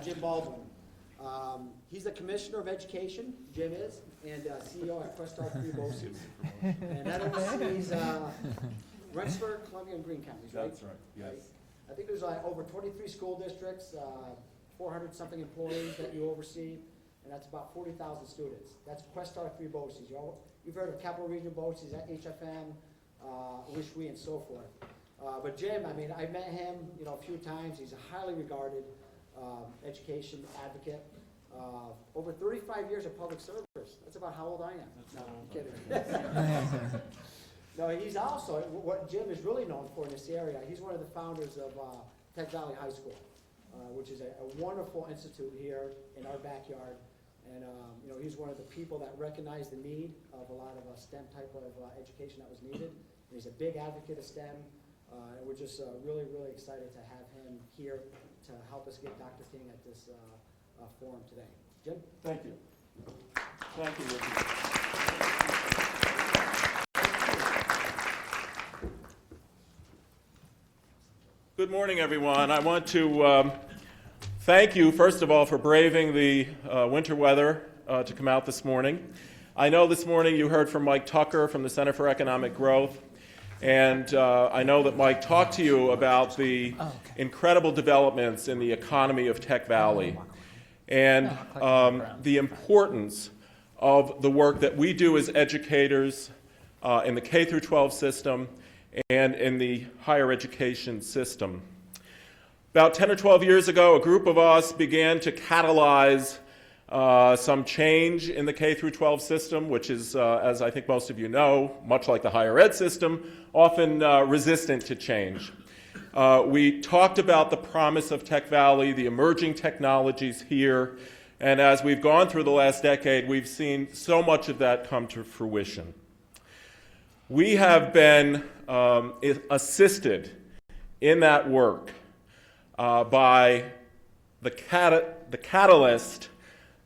Jim Baldwin. He's the Commissioner of Education, Jim is, and CEO at Questar 3 BOCES. And that oversees Rensselaer, Columbia, and Greene counties, right? That's right, yes. Right? I think there's over 23 school districts, 400-something employees that you oversee, and that's about 40,000 students. That's Questar 3 BOCES. You've heard of Capital Region BOCES, HFM, WISHWE, and so forth. But Jim, I mean, I met him, a few times. He's a highly regarded education advocate. Over 35 years of public service. That's about how old I am. No, I'm kidding. No, he's also, what Jim is really known for in this area, he's one of the founders of Tech Valley High School, which is a wonderful institute here in our backyard. And he's one of the people that recognized the need of a lot of STEM type of education that was needed. And he's a big advocate of STEM. And we're just really, really excited to have him here to help us get Dr. King at this forum today. Jim? Thank you. Thank you, Ricky. Good morning, everyone. I want to thank you, first of all, for braving the winter weather to come out this morning. I know this morning you heard from Mike Tucker from the Center for Economic Growth. And I know that Mike talked to you about the incredible developments in the economy of Tech Valley and the importance of the work that we do as educators in the K-12 system and in the higher education system. About 10 or 12 years ago, a group of us began to catalyze some change in the K-12 system, which is, as I think most of you know, much like the higher ed system, often resistant to change. We talked about the promise of Tech Valley, the emerging technologies here, and as we've gone through the last decade, we've seen so much of that come to fruition. We have been assisted in that work by the catalyst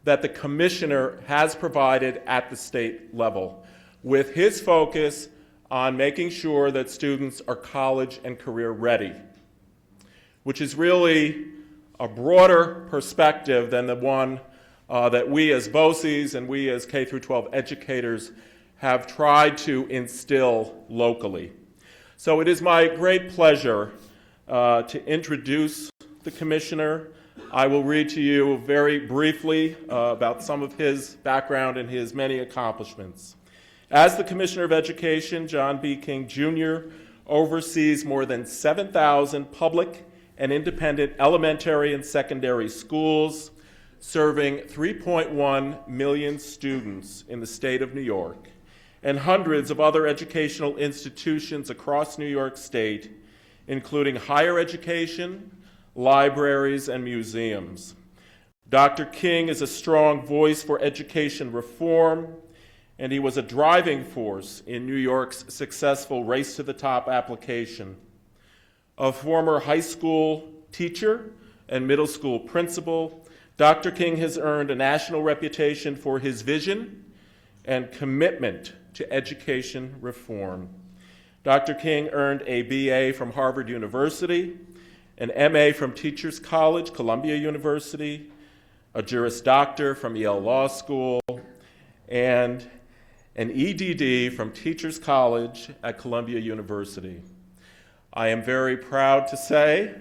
that the commissioner has provided at the state level, with his focus on making sure that students are college and career ready, which is really a broader perspective than the one that we as BOCES and we as K-12 educators have tried to instill locally. So it is my great pleasure to introduce the commissioner. I will read to you very briefly about some of his background and his many accomplishments. As the Commissioner of Education, John B. King Jr. oversees more than 7,000 public and independent elementary and secondary schools, serving 3.1 million students in the state of New York, and hundreds of other educational institutions across New York State, including higher education, libraries, and museums. Dr. King is a strong voice for education reform, and he was a driving force in New York's successful Race to the Top application. A former high school teacher and middle school principal, Dr. King has earned a national reputation for his vision and commitment to education reform. Dr. King earned a BA from Harvard University, an MA from Teachers College, Columbia University, a Juris Doctor from Yale Law School, and an EDD from Teachers College at Columbia University. I am very proud to say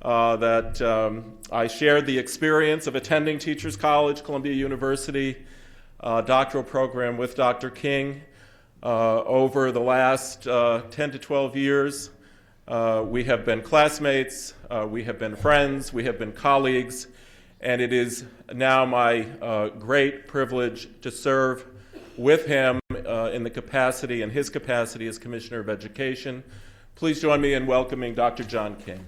that I shared the experience of attending Teachers College, Columbia University doctoral program with Dr. King over the last 10 to 12 years. We have been classmates, we have been friends, we have been colleagues, and it is now my great privilege to serve with him in the capacity, in his capacity as Commissioner of Education. Please join me in welcoming Dr. John King.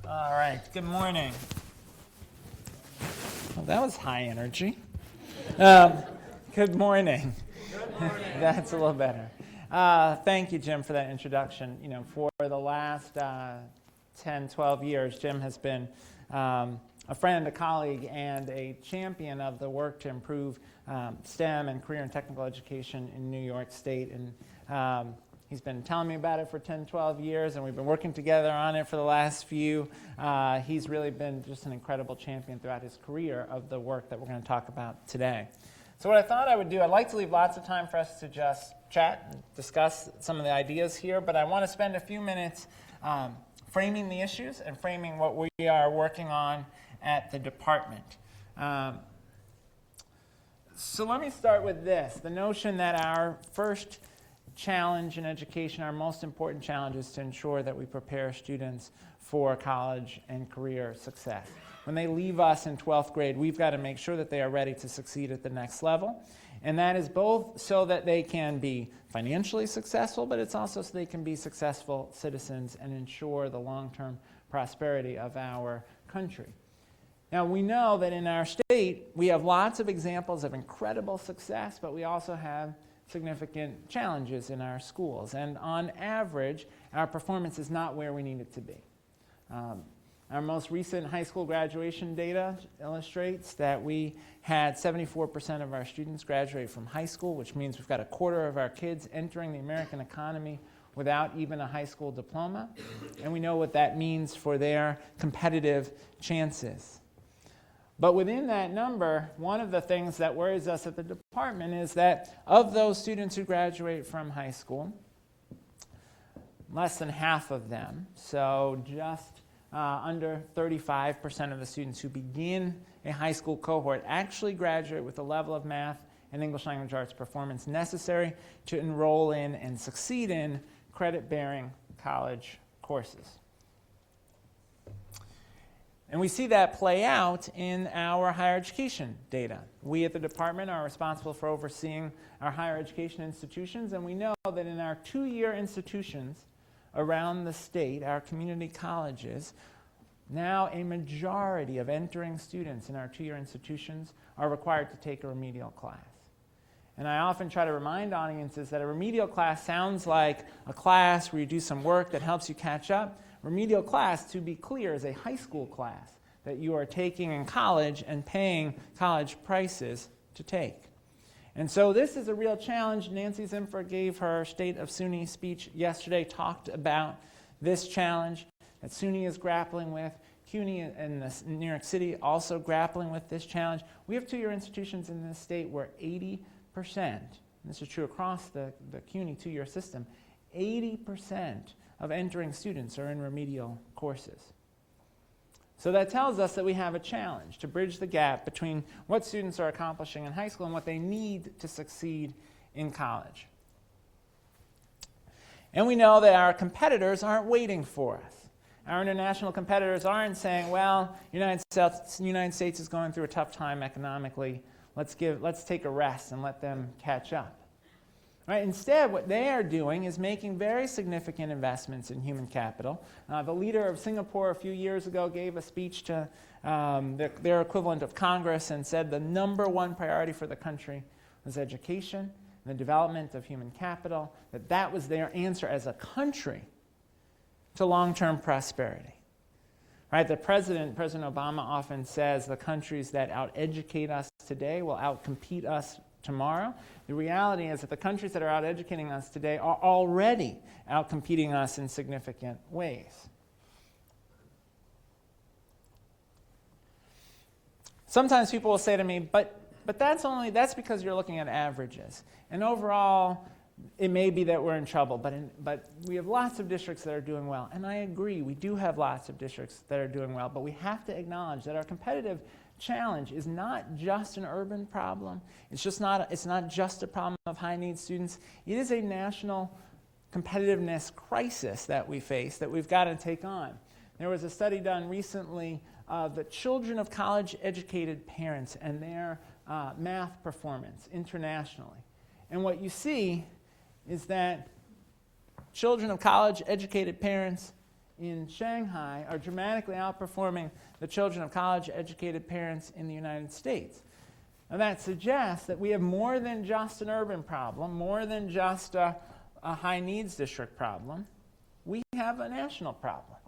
All right, good morning. Well, that was high energy. Good morning. Good morning. That's a little better. Thank you, Jim, for that introduction. For the last 10, 12 years, Jim has been a a friend, a colleague, and a champion of the work to improve STEM and career and technical education in New York State. And he's been telling me about it for 10, 12 years, and we've been working together on it for the last few. He's really been just an incredible champion throughout his career of the work that we're going to talk about today. So what I thought I would do, I'd like to leave lots of time for us to just chat and discuss some of the ideas here, but I want to spend a few minutes framing the issues and framing what we are working on at the department. So let me start with this, the notion that our first challenge in education, our most important challenge, is to ensure that we prepare students for college and career success. When they leave us in 12th grade, we've got to make sure that they are ready to succeed at the next level. And that is both so that they can be financially successful, but it's also so they can be successful citizens and ensure the long-term prosperity of our country. Now, we know that in our state, we have lots of examples of incredible success, but we also have significant challenges in our schools. And on average, our performance is not where we need it to be. Our most recent high school graduation data illustrates that we had 74% of our students graduate from high school, which means we've got a quarter of our kids entering the American economy without even a high school diploma. And we know what that means for their competitive chances. But within that number, one of the things that worries us at the department is that of those students who graduate from high school, less than half of them, so just under 35% of the students who begin a high school cohort actually graduate with the level of math and English language arts performance necessary to enroll in and succeed in credit-bearing college courses. And we see that play out in our higher education data. We at the department are responsible for overseeing our higher education institutions, and we know that in our two-year institutions around the state, our community colleges, now a majority of entering students in our two-year institutions are required to take a remedial class. And I often try to remind audiences that a remedial class sounds like a class where you do some work that helps you catch up. Remedial class, to be clear, is a high school class that you are taking in college and paying college prices to take. And so this is a real challenge. Nancy Zimfer gave her State of SUNY speech yesterday, talked about this challenge that SUNY is grappling with. CUNY and New York City also grappling with this challenge. We have two-year institutions in this state where 80%, and this is true across the CUNY two-year system, 80% of entering students are in remedial courses. So that tells us that we have a challenge to bridge the gap between what students are accomplishing in high school and what they need to succeed in college. And we know that our competitors aren't waiting for us. Our international competitors aren't saying, well, United States is going through a tough time economically. Let's take a rest and let them catch up. Right? Instead, what they are doing is making very significant investments in human capital. The leader of Singapore a few years ago gave a speech to their equivalent of Congress and said the number one priority for the country was education and the development of human capital, that was their answer as a country to long-term prosperity. Right? The President Obama often says the countries that out-educate us today will out-compete us tomorrow. The reality is that the countries that are out-educating us today are already out-competing us in significant ways. Sometimes people will say to me, but that's because you're looking at averages. And overall, it may be that we're in trouble, but we have lots of districts that are doing well. And I agree, we do have lots of districts that are doing well, but we have to acknowledge that our competitive challenge is not just an urban problem. It's not just a problem of high-need students. It is a national competitiveness crisis that we face that we've got to take on. There was a study done recently of the children of college-educated parents and their math performance internationally. And what you see is that children of college-educated parents in Shanghai are dramatically outperforming the children of college-educated parents in the United States. Now that suggests that we have more than just an urban problem, more than just a high-needs district problem. We have a national problem.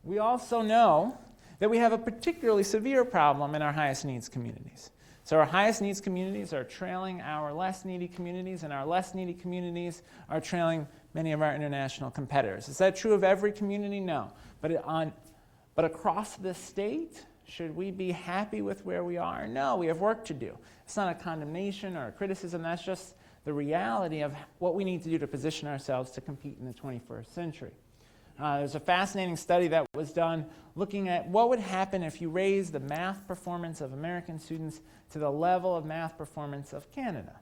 We also know that we have a particularly severe problem in our highest needs communities. So our highest needs communities are trailing our less needy communities, and our less needy communities are trailing many of our international competitors. Is that true of every community? No. But across the state, should we be happy with where we are? No, we have work to do. It's not a condemnation or a criticism. That's just the reality of what we need to do to position ourselves to compete in the 21st century. There's a fascinating study that was done looking at what would happen if you raised the math performance of American students to the level of math performance of Canada.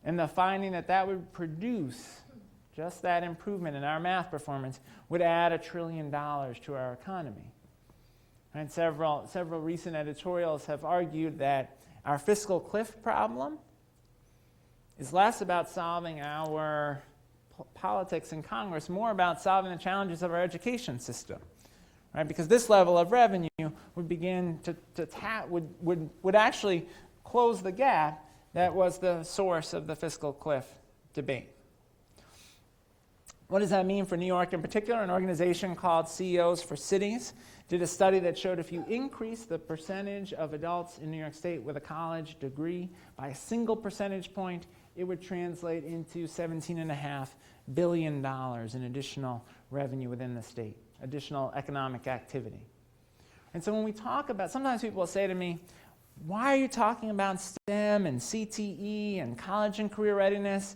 And the finding that that would produce, just that improvement in our math performance, would add $1 trillion to our economy. And several recent editorials have argued that our fiscal cliff problem is less about solving our politics in Congress, more about solving the challenges of our education system, right? Because this level of revenue would begin would actually close the gap that was the source of the fiscal cliff debate. What does that mean for New York in particular? An organization called CEOs for Cities did a study that showed if you increase the percentage of adults in New York State with a college degree by a single percentage point, it would translate into $17.5 billion in additional revenue within the state, additional economic activity. And so when we talk about, sometimes people will say to me, why are you talking about STEM and CTE and college and career readiness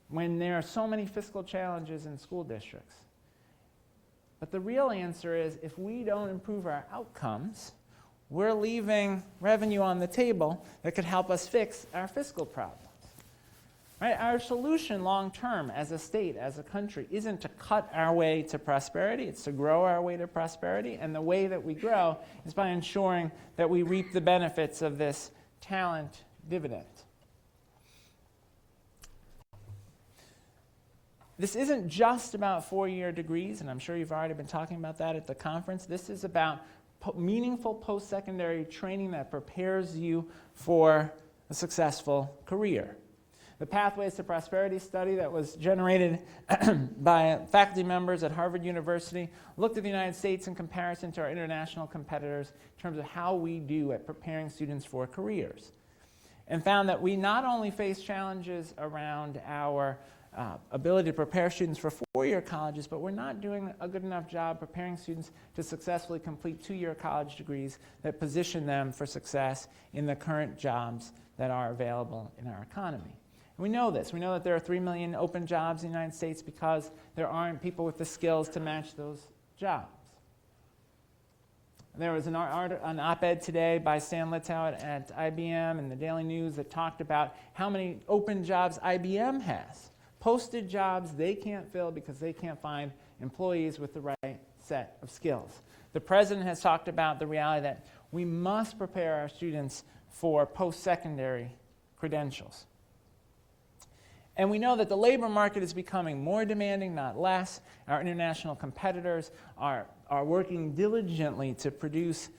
when there are so many fiscal challenges in school districts? But the real answer is, if we don't improve our outcomes, we're leaving revenue on the table that could help us fix our fiscal problems. Right? Our solution long term as a state, as a country, isn't to cut our way to prosperity, it's to grow our way to prosperity, and the way that we grow is by ensuring that we reap the benefits of this talent dividend. This isn't just about four-year degrees, and I'm sure you've already been talking about that at the conference. This is about meaningful post-secondary training that prepares you for a successful career. The Pathways to Prosperity study that was generated by faculty members at Harvard University looked at the United States in comparison to our international competitors in terms of how we do at preparing students for careers, and found that we not only face challenges around our ability to prepare students for four-year colleges, but we're not doing a good enough job preparing students to successfully complete two-year college degrees that position them for success in the current jobs that are available in our economy. We know this. We know that there are 3 million open jobs in the United States because there aren't people with the skills to match those jobs. There was an op-ed today by Stan Litow at IBM in the Daily News that talked about how many open jobs IBM has. Posted jobs they can't fill because they can't find employees with the right set of skills. The president has talked about the reality that we must prepare our students for post-secondary credentials. And we know that the labor market is becoming more demanding, not less. Our international competitors are working diligently to produce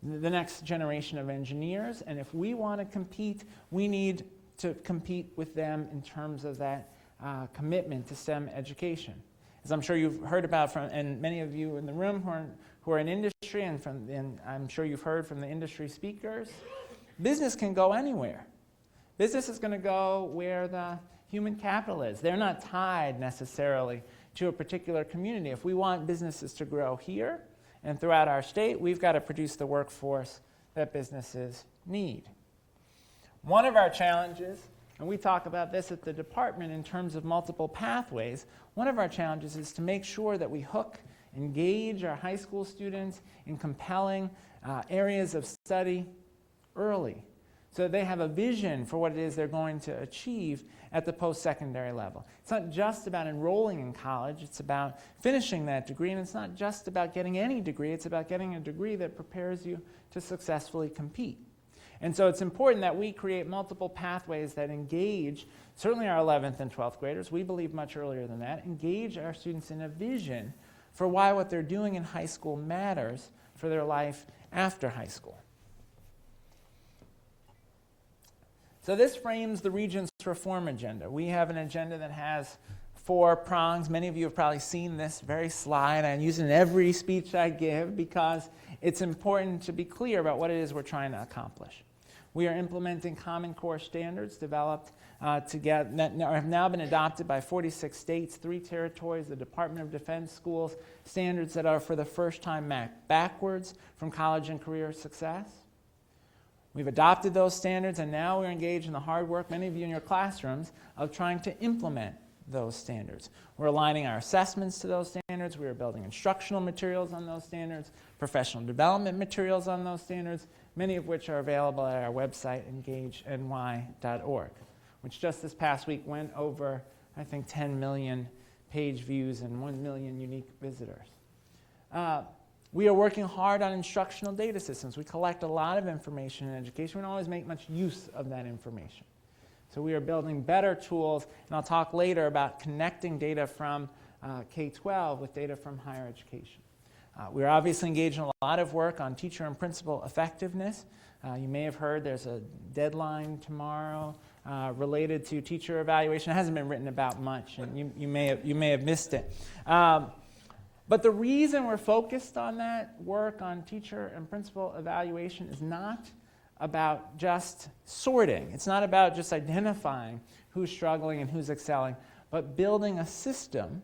the next generation of engineers. And if we want to compete, we need to compete with them in terms of that commitment to STEM education. As I'm sure you've heard about and many of you in the room who are in industry, and I'm sure you've heard from the industry speakers, business can go anywhere. Business is going to go where the human capital is. They're not tied necessarily to a particular community. If we want businesses to grow here and throughout our state, we've got to produce the workforce that businesses need. One of our challenges, and we talk about this at the department in terms of multiple pathways, one of our challenges is to make sure that we engage our high school students in compelling areas of study early, so that they have a vision for what it is they're going to achieve at the post-secondary level. It's not just about enrolling in college, it's about finishing that degree, and it's not just about getting any degree, it's about getting a degree that prepares you to successfully compete. And so it's important that we create multiple pathways that engage, certainly our 11th and 12th graders, we believe much earlier than that, engage our students in a vision for why what they're doing in high school matters for their life after high school. So this frames the Regent's reform agenda. We have an agenda that has 4 prongs. Many of you have probably seen this very slide. I use it in every speech I give because it's important to be clear about what it is we're trying to accomplish. We are implementing Common Core standards developed that have now been adopted by 46 states, 3 territories, the Department of Defense schools, standards that are for the first time mapped backwards from college and career success. We've adopted those standards, and now we're engaged in the hard work, many of you in your classrooms, of trying to implement those standards. We're aligning our assessments to those standards. We are building instructional materials on those standards, professional development materials on those standards, many of which are available at our website, engageny.org, which just this past week went over, I think, 10 million page views and 1 million unique visitors. We are working hard on instructional data systems. We collect a lot of information in education. We don't always make much use of that information. So we are building better tools, and I'll talk later about connecting data from K-12 with data from higher education. We're obviously engaged in a lot of work on teacher and principal effectiveness. You may have heard there's a deadline tomorrow related to teacher evaluation. It hasn't been written about much, and you may have missed it. But the reason we're focused on that work on teacher and principal evaluation is not about just sorting. It's not about just identifying who's struggling and who's excelling, but building a system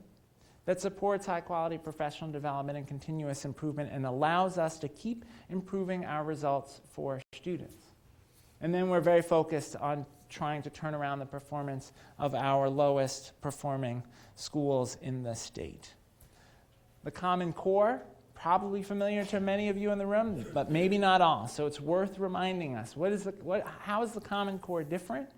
that supports high-quality professional development and continuous improvement and allows us to keep improving our results for students. And then we're very focused on trying to turn around the performance of our lowest performing schools in the state. The Common Core, probably familiar to many of you in the room, but maybe not all. So it's worth reminding us, how is the Common Core different?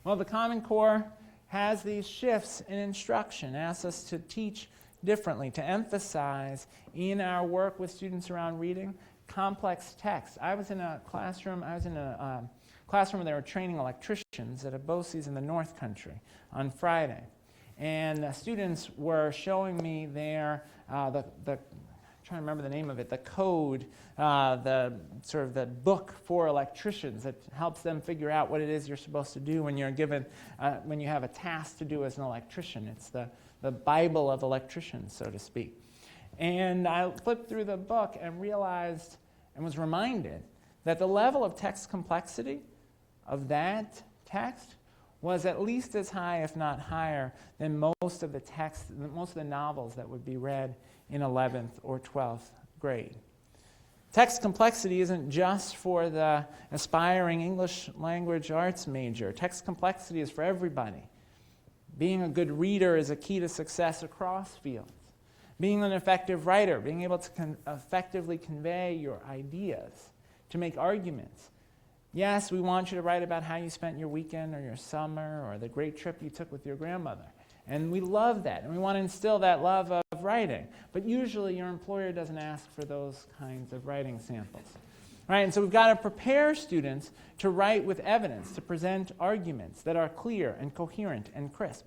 Well, the Common Core has these shifts in instruction, asks us to teach differently, to emphasize in our work with students around reading complex text. I was in a classroom where they were training electricians at a BOCES in the North Country on Friday. And students were showing me their, I'm trying to remember the name of it, the code, the book for electricians that helps them figure out what it is you're supposed to do when you're given, when you have a task to do as an electrician. It's the Bible of electricians, so to speak. And I flipped through the book and realized and was reminded that the level of text complexity of that text was at least as high, if not higher, than most of the novels that would be read in 11th or 12th grade. Text complexity isn't just for the aspiring English language arts major. Text complexity is for everybody. Being a good reader is a key to success across fields. Being an effective writer, being able to effectively convey your ideas, to make arguments. Yes, we want you to write about how you spent your weekend or your summer or the great trip you took with your grandmother. And we love that, and we want to instill that love of writing. But usually your employer doesn't ask for those kinds of writing samples. Right? And so we've got to prepare students to write with evidence, to present arguments that are clear and coherent and crisp.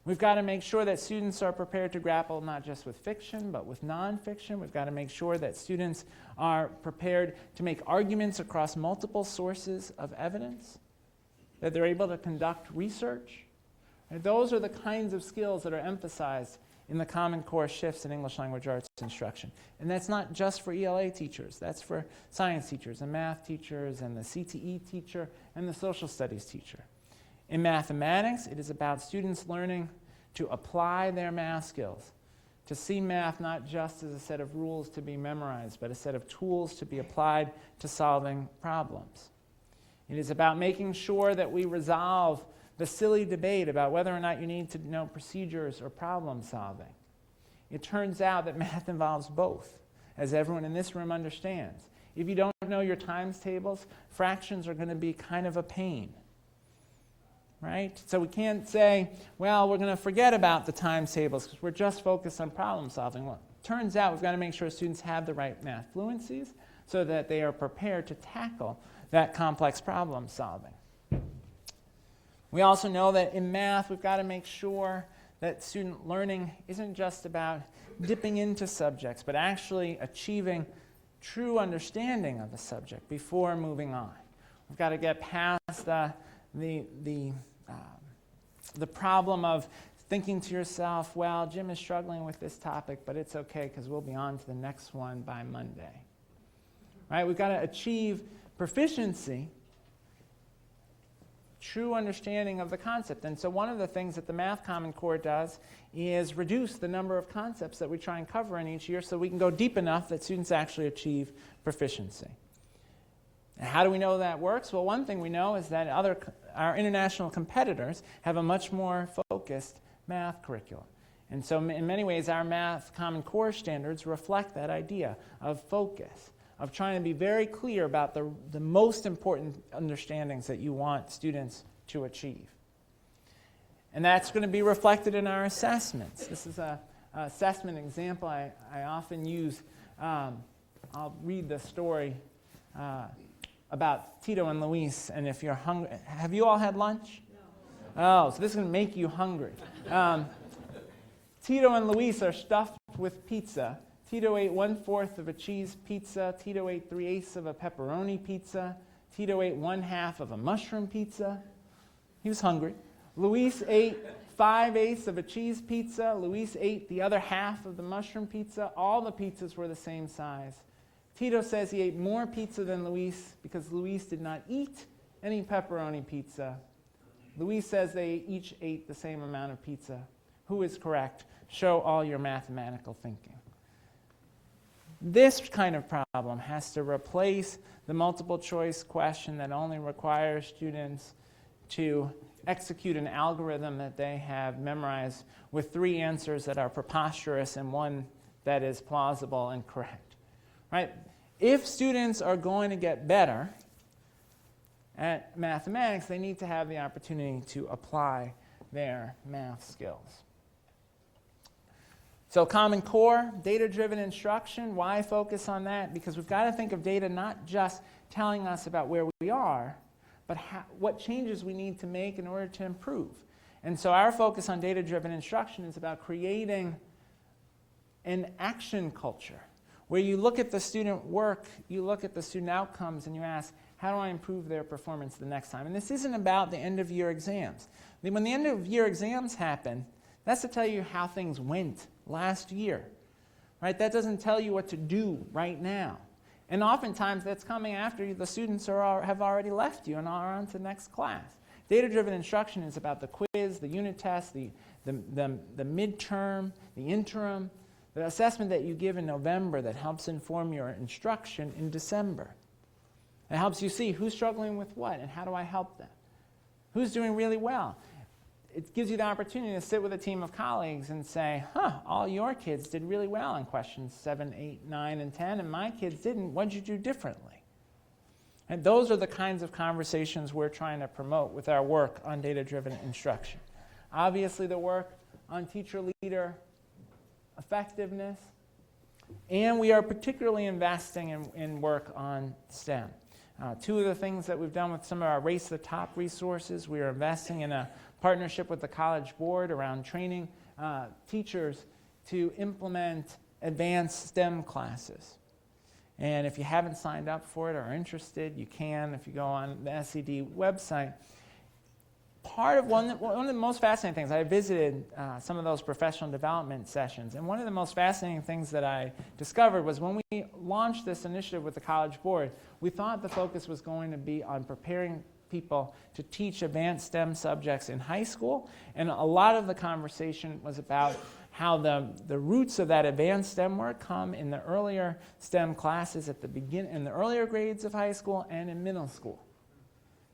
We've got to make sure that students are prepared to grapple not just with fiction, but with nonfiction. We've got to make sure that students are prepared to make arguments across multiple sources of evidence, that they're able to conduct research. And those are the kinds of skills that are emphasized in the Common Core shifts in English language arts instruction. And that's not just for ELA teachers. That's for science teachers and math teachers and the CTE teacher and the social studies teacher. In mathematics, it is about students learning to apply their math skills, to see math not just as a set of rules to be memorized, but a set of tools to be applied to solving problems. It is about making sure that we resolve the silly debate about whether or not you need to know procedures or problem solving. It turns out that math involves both, as everyone in this room understands. If you don't know your times tables, fractions are going to be kind of a pain. Right? So we can't say, well, we're going to forget about the times tables because we're just focused on problem solving. Well, it turns out we've got to make sure students have the right math fluencies so that they are prepared to tackle that complex problem solving. We also know that in math, we've got to make sure that student learning isn't just about dipping into subjects, but actually achieving true understanding of a subject before moving on. We've got to get past the problem of thinking to yourself, well, Jim is struggling with this topic, but it's okay because we'll be on to the next one by Monday. Right? We've got to achieve proficiency, true understanding of the concept. And so one of the things that the Math Common Core does is reduce the number of concepts that we try and cover in each year so we can go deep enough that students actually achieve proficiency. And how do we know that works? Well, one thing we know is that our international competitors have a much more focused math curriculum. And so in many ways, our Math Common Core standards reflect that idea of focus, of trying to be very clear about the most important understandings that you want students to achieve. And that's going to be reflected in our assessments. This is an assessment example I often use. I'll read the story about Tito and Luis, and if you're hungry, have you all had lunch? No. Oh, so this is going to make you hungry. Tito and Luis are stuffed with pizza. Tito ate 1/4 of a cheese pizza. Tito ate 3/8 of a pepperoni pizza. Tito ate 1/2 of a mushroom pizza. He was hungry. Luis ate 5/8 of a cheese pizza. Luis ate the other half of the mushroom pizza. All the pizzas were the same size. Tito says he ate more pizza than Luis because Luis did not eat any pepperoni pizza. Luis says they each ate the same amount of pizza. Who is correct? Show all your mathematical thinking. This kind of problem has to replace the multiple choice question that only requires students to execute an algorithm that they have memorized with 3 answers that are preposterous and 1 that is plausible and correct. Right? If students are going to get better at mathematics, they need to have the opportunity to apply their math skills. So Common Core, data-driven instruction, why focus on that? Because we've got to think of data not just telling us about where we are, but what changes we need to make in order to improve. And so our focus on data-driven instruction is about creating an action culture where you look at the student work, you look at the student outcomes, and you ask, how do I improve their performance the next time? And this isn't about the end-of-year exams. When the end-of-year exams happen, that's to tell you how things went last year. Right? That doesn't tell you what to do right now. And oftentimes that's coming after the students have already left you and are on to the next class. Data-driven instruction is about the quiz, the unit test, the midterm, the interim, the assessment that you give in November that helps inform your instruction in December. It helps you see who's struggling with what and how do I help them. Who's doing really well. It gives you the opportunity to sit with a team of colleagues and say, all your kids did really well in questions 7, 8, 9, and 10, and my kids didn't. What did you do differently? And those are the kinds of conversations we're trying to promote with our work on data-driven instruction. Obviously, the work on teacher-leader effectiveness, and we are particularly investing in work on STEM. 2 of the things that we've done with some of our Race to the Top resources, we are investing in a partnership with the College Board around training teachers to implement advanced STEM classes. And if you haven't signed up for it or are interested, you can if you go on the SED website. Part of one of the most fascinating things, I visited some of those professional development sessions, and one of the most fascinating things that I discovered was when we launched this initiative with the College Board, we thought the focus was going to be on preparing people to teach advanced STEM subjects in high school, and a lot of the conversation was about how the roots of that advanced STEM work come in the earlier STEM classes at the in the earlier grades of high school and in middle school.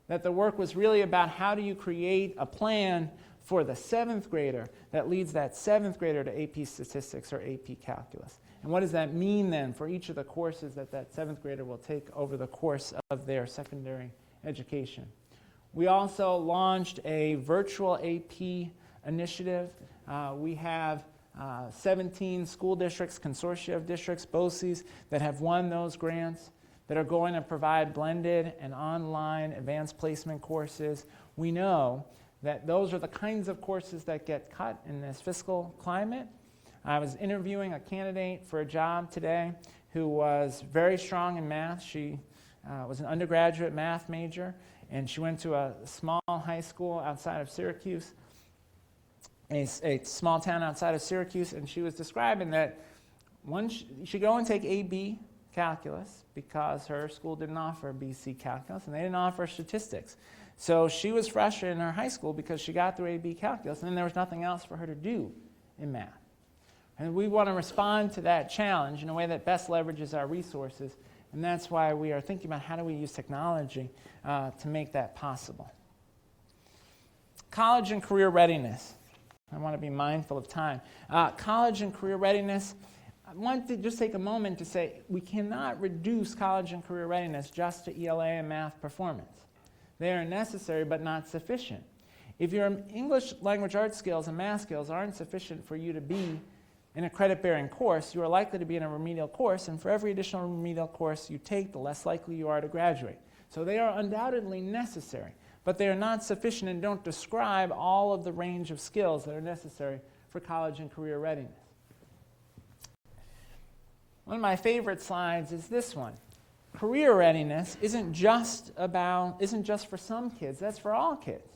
That the work was really about how do you create a plan for the 7th grader that leads that 7th grader to AP Statistics or AP Calculus. And what does that mean then for each of the courses that 7th grader will take over the course of their secondary education? We also launched a virtual AP initiative. We have 17 school districts, consortia of districts, BOCES, that have won those grants, that are going to provide blended and online advanced placement courses. We know that those are the kinds of courses that get cut in this fiscal climate. I was interviewing a candidate for a job today who was very strong in math. She was an undergraduate math major, and she went to a small high school outside of Syracuse. a small town outside of Syracuse, and she was describing that she could go and take AB calculus because her school didn't offer BC calculus, and they didn't offer statistics. So she was frustrated in her high school because she got through AB calculus, and then there was nothing else for her to do in math. And we want to respond to that challenge in a way that best leverages our resources, and that's why we are thinking about how do we use technology to make that possible. College and career readiness. I want to be mindful of time. College and career readiness, I want to just take a moment to say we cannot reduce college and career readiness just to ELA and math performance. They are necessary but not sufficient. If your English language arts skills and math skills aren't sufficient for you to be in a credit-bearing course, you are likely to be in a remedial course, and for every additional remedial course you take, the less likely you are to graduate. So they are undoubtedly necessary, but they are not sufficient and don't describe all of the range of skills that are necessary for college and career readiness. One of my favorite slides is this one. Career readiness isn't just for some kids, that's for all kids.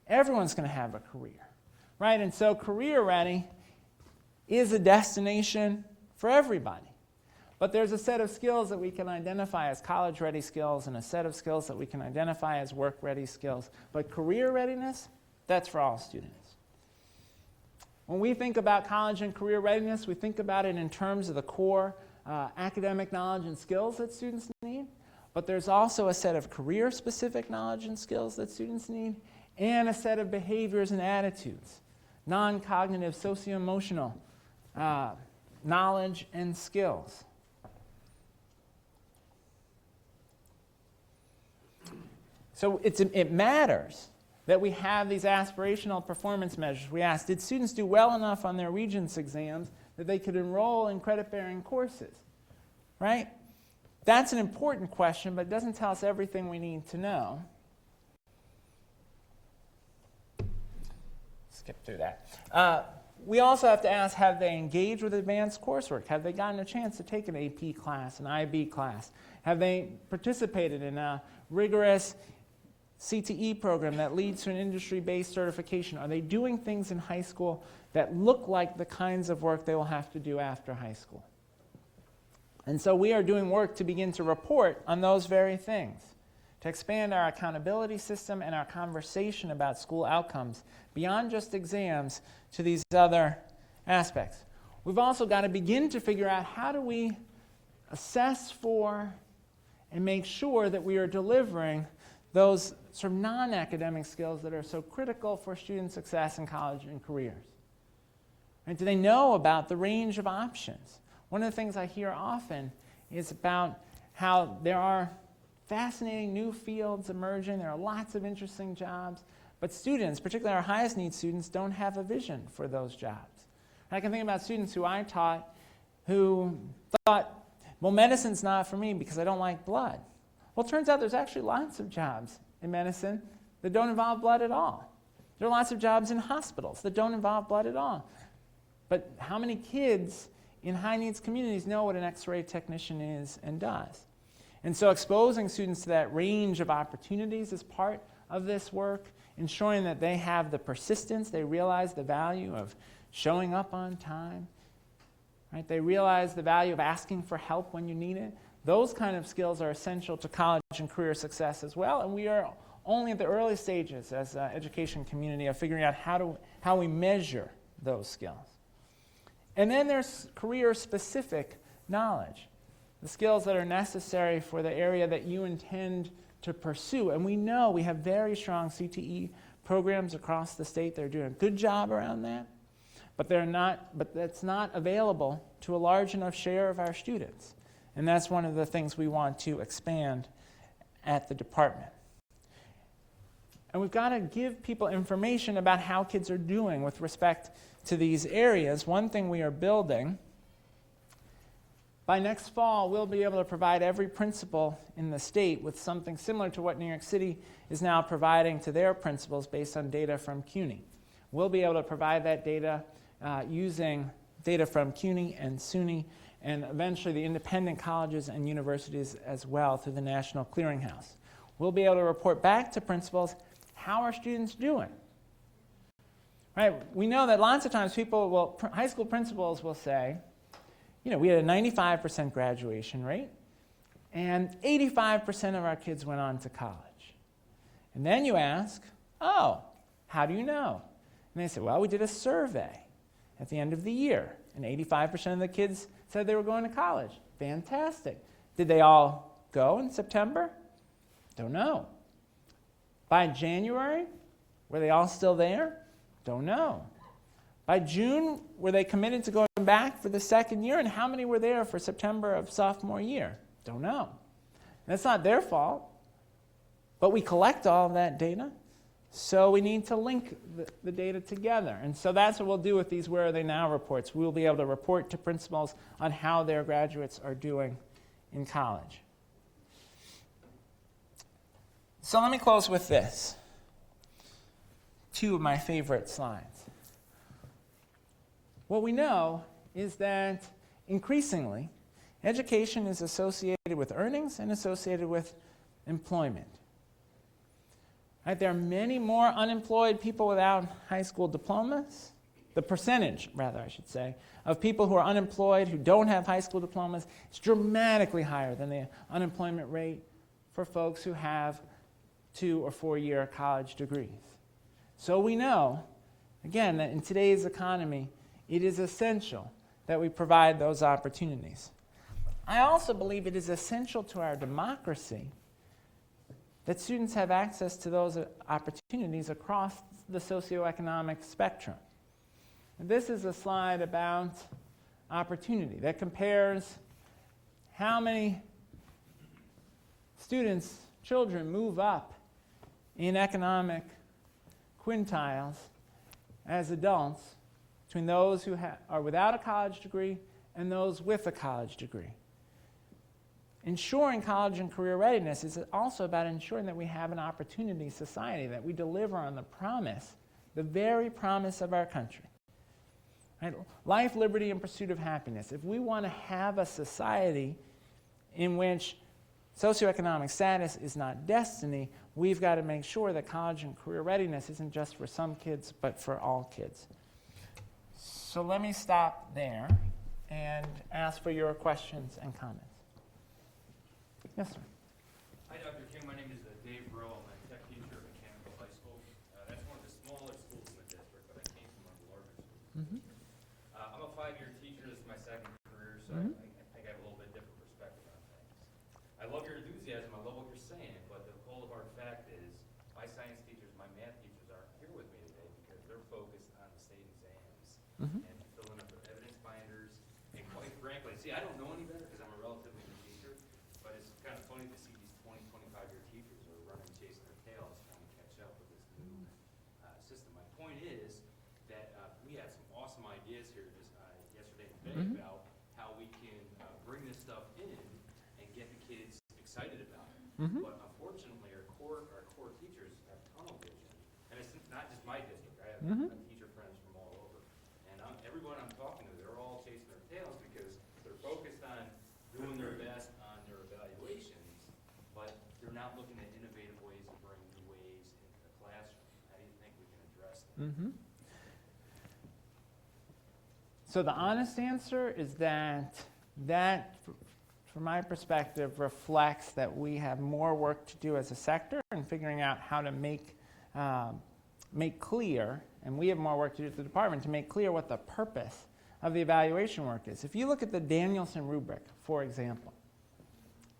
Everyone's going to have a career, right? And so career ready is a destination for everybody. But there's a set of skills that we can identify as college-ready skills and a set of skills that we can identify as work-ready skills. But career readiness, that's for all students. When we think about college and career readiness, we think about it in terms of the core academic knowledge and skills that students need. But there's also a set of career-specific knowledge and skills that students need, and a set of behaviors and attitudes, non-cognitive, socio-emotional knowledge and skills. So it matters that we have these aspirational performance measures. We asked, did students do well enough on their Regents exams that they could enroll in credit-bearing courses, right? That's an important question, but it doesn't tell us everything we need to know. Skip through that. We also have to ask, have they engaged with advanced coursework? Have they gotten a chance to take an AP class, an IB class? Have they participated in a rigorous CTE program that leads to an industry-based certification? Are they doing things in high school that look like the kinds of work they will have to do after high school? And so we are doing work to begin to report on those very things, to expand our accountability system and our conversation about school outcomes beyond just exams to these other aspects. We've also got to begin to figure out how do we assess for and make sure that we are delivering those sort of non-academic skills that are so critical for student success in college and careers. And do they know about the range of options? One of the things I hear often is about how there are fascinating new fields emerging, there are lots of interesting jobs, but students, particularly our highest need students, don't have a vision for those jobs. I can think about students who I taught who thought, well, medicine's not for me because I don't like blood. Well, it turns out there's actually lots of jobs in medicine that don't involve blood at all. There are lots of jobs in hospitals that don't involve blood at all. But how many kids in high needs communities know what an X-ray technician is and does? And so exposing students to that range of opportunities is part of this work, ensuring that they have the persistence, they realize the value of showing up on time, right? They realize the value of asking for help when you need it. Those kind of skills are essential to college and career success as well, and we are only at the early stages as an education community of figuring out how we measure those skills. And then there's career-specific knowledge, the skills that are necessary for the area that you intend to pursue. And we know we have very strong CTE programs across the state. They're doing a good job around that, but that's not available to a large enough share of our students. And that's one of the things we want to expand at the department. And we've got to give people information about how kids are doing with respect to these areas. One thing we are building, by next fall, we'll be able to provide every principal in the state with something similar to what New York City is now providing to their principals based on data from CUNY. We'll be able to provide that data using data from CUNY and SUNY, and eventually the independent colleges and universities as well through the National Clearinghouse. We'll be able to report back to principals, how are students doing? Right? We know that lots of times high school principals will say, we had a 95% graduation rate, and 85% of our kids went on to college. And then you ask, oh, how do you know? And they say, well, we did a survey at the end of the year, and 85% of the kids said they were going to college. Fantastic. Did they all go in September? Don't know. By January, were they all still there? Don't know. By June, were they committed to going back for the second year? And how many were there for September of sophomore year? Don't know. That's not their fault. But we collect all of that data, so we need to link the data together. And so that's what we'll do with these Where Are They Now reports. We'll be able to report to principals on how their graduates are doing in college. So let me close with this. Two of my favorite slides. What we know is that increasingly, education is associated with earnings and associated with employment. Right? There are many more unemployed people without high school diplomas. The percentage, rather, I should say, of people who are unemployed who don't have high school diplomas is dramatically higher than the unemployment rate for folks who have 2 or 4 year college degrees. So we know, again, that in today's economy, it is essential that we provide those opportunities. I also believe it is essential to our democracy that students have access to those opportunities across the socioeconomic spectrum. And this is a slide about opportunity that compares how many students, children, move up in economic quintiles as adults between those who are without a college degree and those with a college degree. Ensuring college and career readiness is also about ensuring that we have an opportunity society, that we deliver on the promise, the very promise of our country. Right? Life, liberty, and pursuit of happiness. If we want to have a society in which socioeconomic status is not destiny, we've got to make sure that college and career readiness isn't just for some kids, but for all kids. So let me stop there and ask for your questions and comments. Yes, sir. Hi, Dr. King. My name is Dave Rowe. I'm a tech teacher at Mechanical High School. That's one of the smaller schools in the district, but I came from one of the larger schools. Mm-hmm. I'm a 5-year teacher. This is my second career, so Mm-hmm. I think I have a little bit different perspective on things. I love your enthusiasm. I love what you're saying, but the cold hard fact is my science teachers, my math teachers aren't here with me today because they're focused on the state exams Mm-hmm. and filling up their evidence binders. And quite frankly, see, I don't know any better because I'm a relatively new teacher, but it's kind of funny to see these 20, 25-year teachers are running, chasing their tails, trying to catch up with this new system. My point is that we had some awesome ideas here just yesterday and today Mhm. about how we can bring this stuff in and get the kids excited about it. Mhm. But unfortunately, our core teachers have tunnel vision, and it's not just my district. I have Mhm. teacher friends from all over, and everyone I'm talking to, they're all chasing their tails because they're focused on doing their best on their evaluations, but they're not looking at innovative ways to bring new ways into the classroom. How do you think we can address that? Mm-hmm. So the honest answer is that, from my perspective, reflects that we have more work to do as a sector in figuring out how to make clear, and we have more work to do at the department to make clear what the purpose of the evaluation work is. If you look at the Danielson rubric, for example,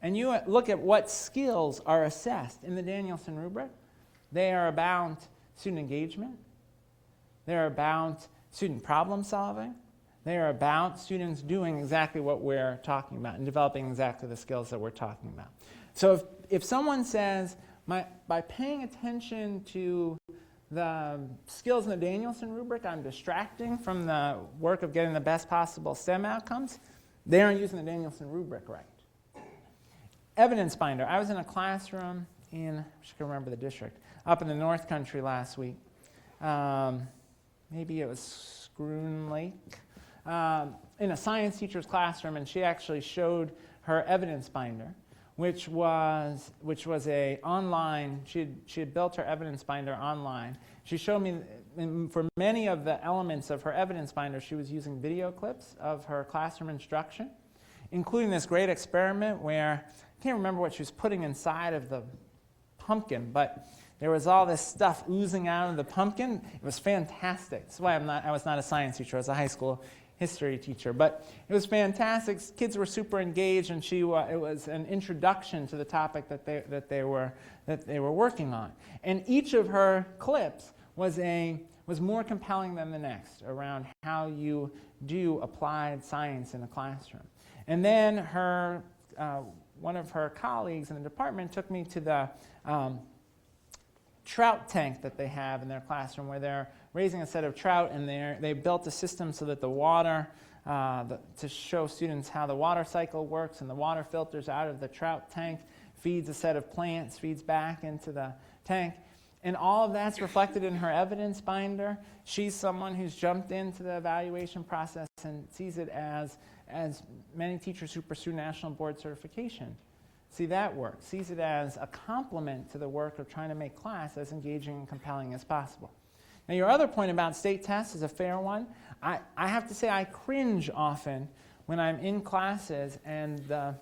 and you look at what skills are assessed in the Danielson rubric, they are about student engagement, they're about student problem solving, they are about students doing exactly what we're talking about and developing exactly the skills that we're talking about. So if someone says, by paying attention to the skills in the Danielson rubric, I'm distracting from the work of getting the best possible STEM outcomes, they aren't using the Danielson rubric right. Evidence binder. I was in a classroom in, I can remember the district, up in the North Country last week. Maybe it was Scroon Lake. In a science teacher's classroom, and she actually showed her evidence binder, which was a online, she had built her evidence binder online. She showed me, for many of the elements of her evidence binder, she was using video clips of her classroom instruction, including this great experiment where, I can't remember what she was putting inside of the pumpkin, but there was all this stuff oozing out of the pumpkin. It was fantastic. That's why I was not a science teacher. I was a high school history teacher. But it was fantastic. Kids were super engaged, and it was an introduction to the topic that they were working on. And each of her clips was more compelling than the next around how you do applied science in a classroom. And then one of her colleagues in the department took me to the trout tank that they have in their classroom, where they're raising a set of trout, and they built a system so that the water, to show students how the water cycle works, and the water filters out of the trout tank, feeds a set of plants, feeds back into the tank. And all of that's reflected in her evidence binder. She's someone who's jumped into the evaluation process and sees it as many teachers who pursue national board certification see that work, sees it as a complement to the work of trying to make class as engaging and compelling as possible. Now, your other point about state tests is a fair one. I have to say I cringe often when I'm in classes and the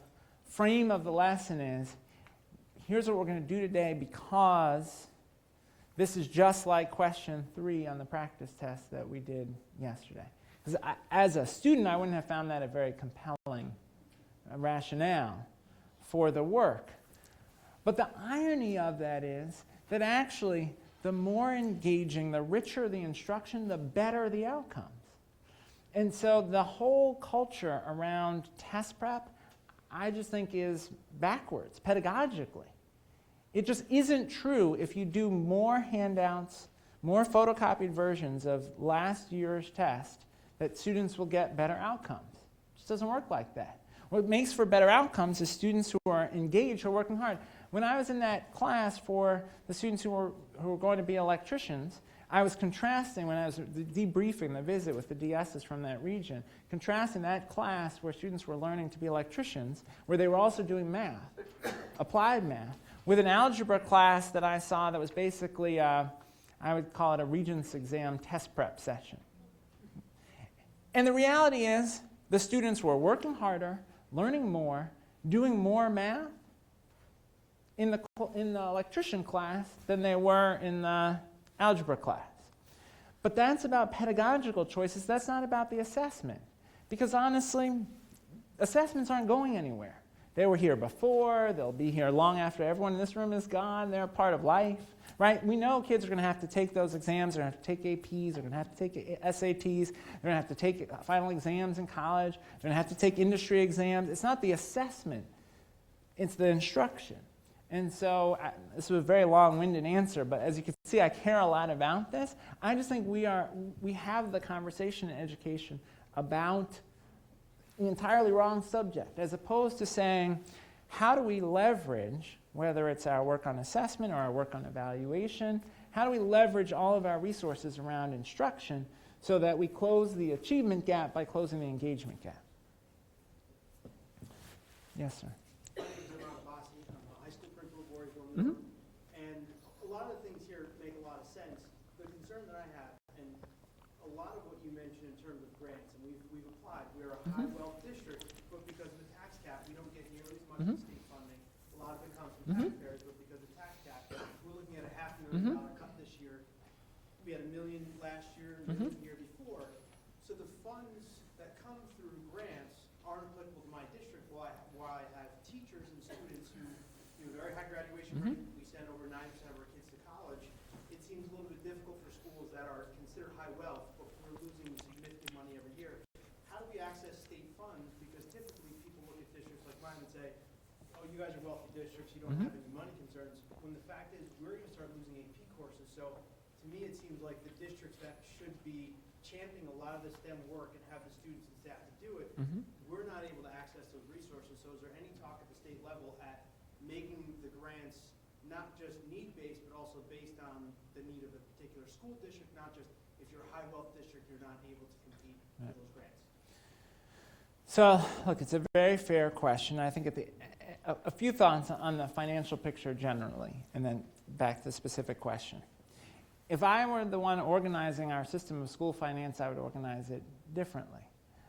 frame of the lesson is, here's what we're going to do today because this is just like question 3 on the practice test that we did yesterday. Because as a student, I wouldn't have found that a very compelling rationale for the work. But the irony of that is that actually the more engaging, the richer the instruction, the better the outcomes. And so the whole culture around test prep, I just think is backwards pedagogically. It just isn't true if you do more handouts, more photocopied versions of last year's test, that students will get better outcomes. It just doesn't work like that. What makes for better outcomes is students who are engaged, who are working hard. When I was in that class for the students who were going to be electricians, I was contrasting, when I was debriefing the visit with the DSs from that region, contrasting that class where students were learning to be electricians, where they were also doing math, applied math, with an algebra class that I saw that was basically, I would call it a Regents exam test prep session. And the reality is, the students were working harder, learning more, doing more math in the electrician class than they were in the algebra class. But that's about pedagogical choices. That's not about the assessment. Because honestly, assessments aren't going anywhere. They were here before. They'll be here long after everyone in this room is gone. They're a part of life, right? We know kids are going to have to take those exams. They're going to have to take APs. They're going to have to take SATs. They're going to have to take final exams in college. They're going to have to take industry exams. It's not the assessment. It's the instruction. And so this was a very long-winded answer, but as you can see, I care a lot about this. I just think we have the conversation in education about an entirely wrong subject, as opposed to saying, how do we leverage, whether it's our work on assessment or our work on evaluation, how do we leverage all of our resources around instruction so that we close the achievement gap by closing the engagement gap? Yes, sir. Mm-hmm. And a lot of the things here make a lot of sense. The concern that I have, and a lot of what you mentioned in terms of grants, and we've applied. We're a high wealth district, but because of the tax cap, we don't get nearly as much state funding. A lot of it comes from taxpayers, but because of the tax cap, we're looking at a $500,000 cut this year. We had $1 million last year, $1 million the year before. So the funds that come through grants aren't applicable to my district. While I have teachers and students who very high graduation rate. We send over 9% of our kids to college. It seems a little bit difficult for schools that are considered high wealth, but we're losing significant money every year. How do we access state funds? Because typically people look at districts like mine and say, oh, you guys are wealthy districts, you don't have any money concerns. When the fact is, we're going to start losing AP courses. So to me, it seems like the districts that should be championing a lot of the STEM work and have the students and staff to do it, we're not able to access those resources. So is there any talk at the state level at making the grants not just need-based, but also based on the need of a particular school district, not just if you're a high-wealth district, you're not able to compete for those grants? So, look, it's a very fair question. I think A few thoughts on the financial picture generally, and then back to the specific question. If I were the one organizing our system of school finance, I would organize it differently.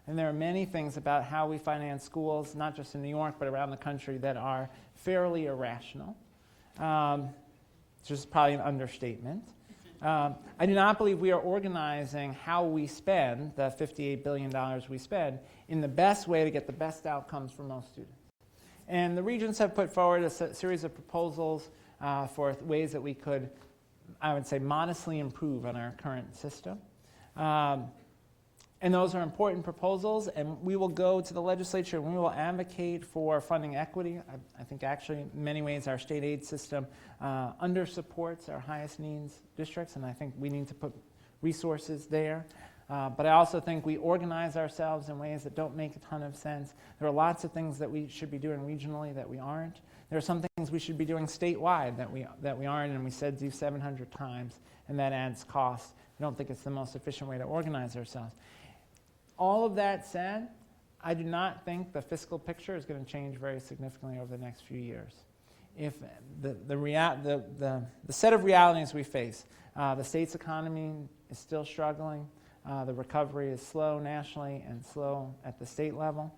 And there are many things about how we finance schools, not just in New York, but around the country, that are fairly irrational. It's just probably an understatement. I do not believe we are organizing how we spend the $58 billion we spend in the best way to get the best outcomes for most students. And the regents have put forward a series of proposals for ways that we could, I would say, modestly improve on our current system. And those are important proposals, and we will go to the legislature and we will advocate for funding equity. I think actually in many ways our state aid system under-supports our highest needs districts, and I think we need to put resources there. But I also think we organize ourselves in ways that don't make a ton of sense. There are lots of things that we should be doing regionally that we aren't. There are some things we should be doing statewide that we aren't, and we said do 700 times, and that adds cost. I don't think it's the most efficient way to organize ourselves. All of that said, I do not think the fiscal picture is going to change very significantly over the next few years. If the set of realities we face, the state's economy is still struggling. The recovery is slow nationally and slow at the state level.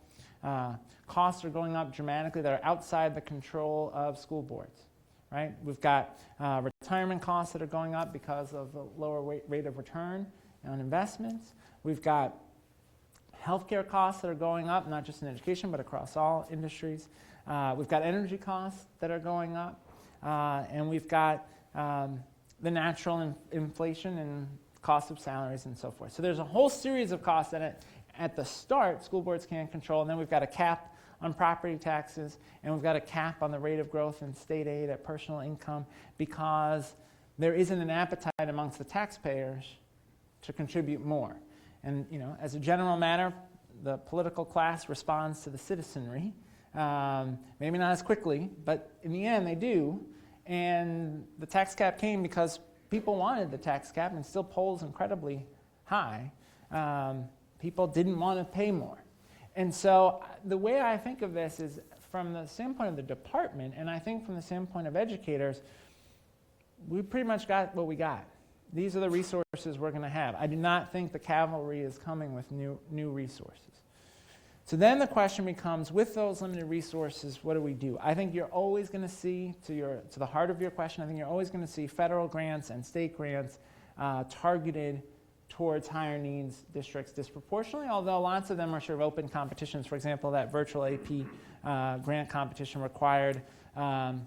Costs are going up dramatically that are outside the control of school boards. Right? We've got retirement costs that are going up because of the lower rate of return on investments. We've got healthcare costs that are going up, not just in education, but across all industries. We've got energy costs that are going up. And we've got the natural inflation and cost of salaries and so forth. So there's a whole series of costs that at the start school boards can't control, and then we've got a cap on property taxes, and we've got a cap on the rate of growth in state aid at personal income because there isn't an appetite amongst the taxpayers to contribute more. And as a general matter, the political class responds to the citizenry, maybe not as quickly, but in the end they do. And the tax cap came because people wanted the tax cap, and still polls incredibly high. People didn't want to pay more. And so the way I think of this is from the standpoint of the department, and I think from the standpoint of educators, we pretty much got what we got. These are the resources we're going to have. I do not think the cavalry is coming with new resources. So then the question becomes, with those limited resources, what do we do? I think you're always going to see, to the heart of your question, I think you're always going to see federal grants and state grants targeted towards higher needs districts disproportionately, although lots of them are sort of open competitions. For example, that virtual AP grant competition required, I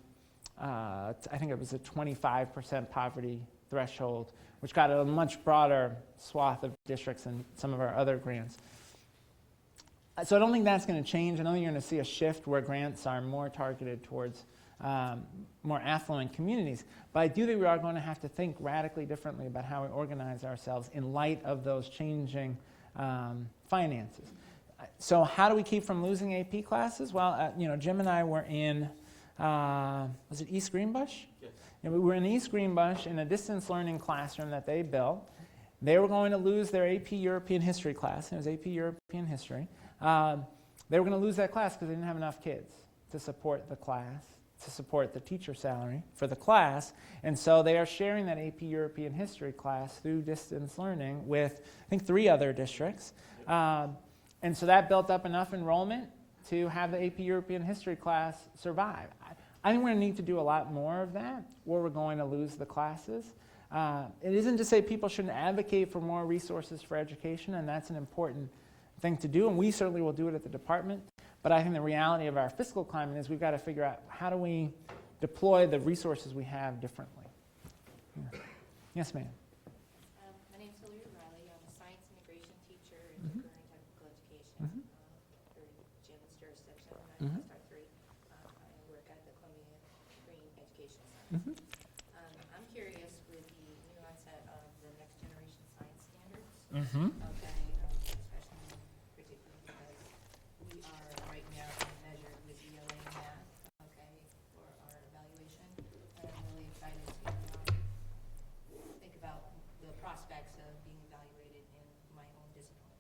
think it was a 25% poverty threshold, which got a much broader swath of districts than some of our other grants. So I don't think that's going to change. I don't think you're going to see a shift where grants are more targeted towards more affluent communities. But I do think we are going to have to think radically differently about how we organize ourselves in light of those changing finances. So how do we keep from losing AP classes? Well, Jim and I were in, was it East Greenbush? Yes. We were in East Greenbush in a distance learning classroom that they built. They were going to lose their AP European History class. It was AP European History. They were going to lose that class because they didn't have enough kids to support the class, to support the teacher salary for the class. And so they are sharing that AP European History class through distance learning with, I think, 3 other districts. And so that built up enough enrollment to have the AP European History class survive. I think we're going to need to do a lot more of that, or we're going to lose the classes. It isn't to say people shouldn't advocate for more resources for education, and that's an important thing to do, and we certainly will do it at the department. But I think the reality of our fiscal climate is we've got to figure out how do we deploy the resources we have differently. Yeah. Yes, ma'am. My name's Hillary Riley. I'm a science integration teacher in current technical education for Jim's jurisdiction. I'm Star 3. I work at the Columbia Green Education Center. I'm curious with the new onset of the next generation science standards. Okay, especially particularly because we are right now being measured with ELA math, okay, for our evaluation. And I'm really excited to think about the prospects of being evaluated in my own discipline.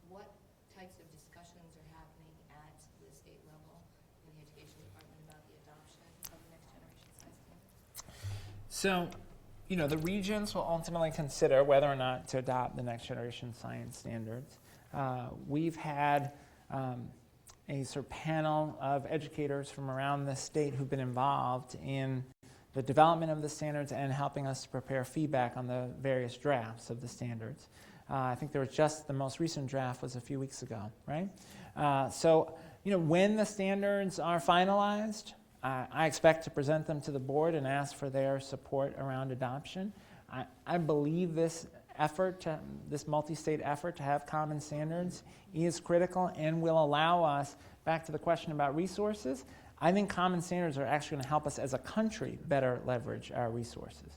What types of discussions are happening at the state level So, the regions will ultimately consider whether or not to adopt the next generation science standards. We've had a sort of panel of educators from around the state who've been involved in the development of the standards and helping us to prepare feedback on the various drafts of the standards. I think there was just the most recent draft was a few weeks ago, right? So, when the standards are finalized, I expect to present them to the board and ask for their support around adoption. I believe this multi-state effort to have common standards is critical and will allow us, back to the question about resources, I think common standards are actually going to help us as a country better leverage our resources.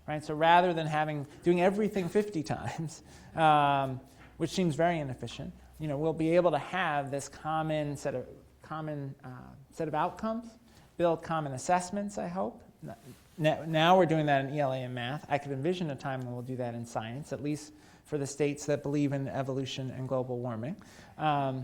Right? So rather than doing everything 50 times, which seems very inefficient, we'll be able to have this common set of outcomes, build common assessments, I hope. Now we're doing that in ELA and math. I could envision a time when we'll do that in science, at least for the states that believe in evolution and global warming. But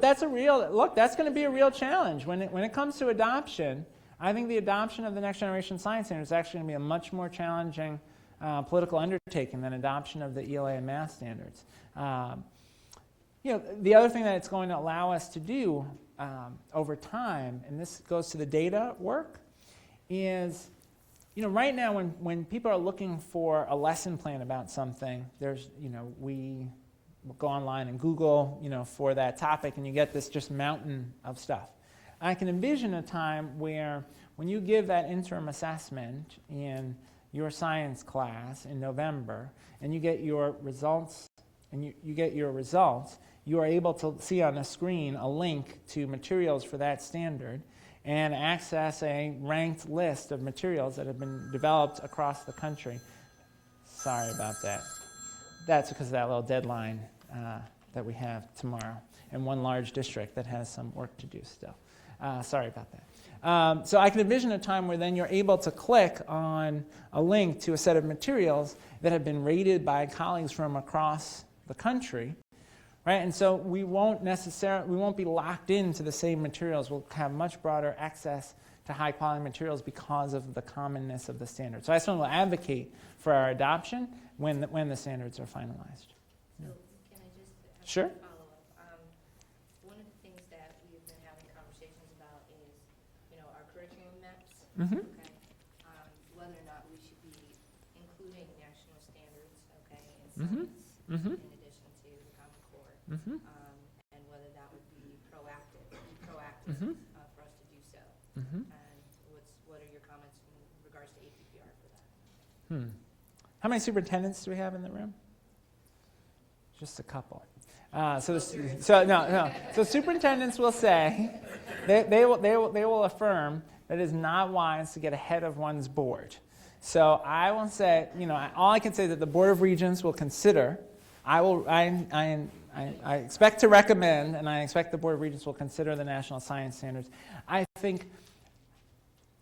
that's that's going to be a real challenge. When it comes to adoption, I think the adoption of the next generation science standards is actually going to be a much more challenging political undertaking than adoption of the ELA and math standards. The other thing that it's going to allow us to do over time, and this goes to the data work, is, right now when people are looking for a lesson plan about something, we will go online and Google, for that topic, and you get this just mountain of stuff. I can envision a time where when you give that interim assessment in your science class in November, and you get your results, you are able to see on a screen a link to materials for that standard and access a ranked list of materials that have been developed across the country. Sorry about that. That's because of that little deadline that we have tomorrow in one large district that has some work to do still. Sorry about that. So I can envision a time where then you're able to click on a link to a set of materials that have been rated by colleagues from across the country, right? And so we won't be locked into the same materials. We'll have much broader access to high quality materials because of the commonness of the standards. So I certainly will advocate for our adoption when the standards are finalized. So can I just have Sure. a follow-up? One of the things that we've been having conversations about is, our curriculum maps. Mm-hmm. Okay. Whether or not we should be including national standards, okay, in Mm-hmm. science, Mm-hmm. in addition to the Common Core, Mm-hmm. and whether that would be proactive Mm-hmm. for us to do so. Mm-hmm. And what are your comments in regards to APPR for that? How many superintendents do we have in the room? Just a couple. So superintendents will say they will affirm that it is not wise to get ahead of one's board. So I will say, all I can say is that the Board of Regents will consider. I expect to recommend, and I expect the Board of Regents will consider the national science standards. I think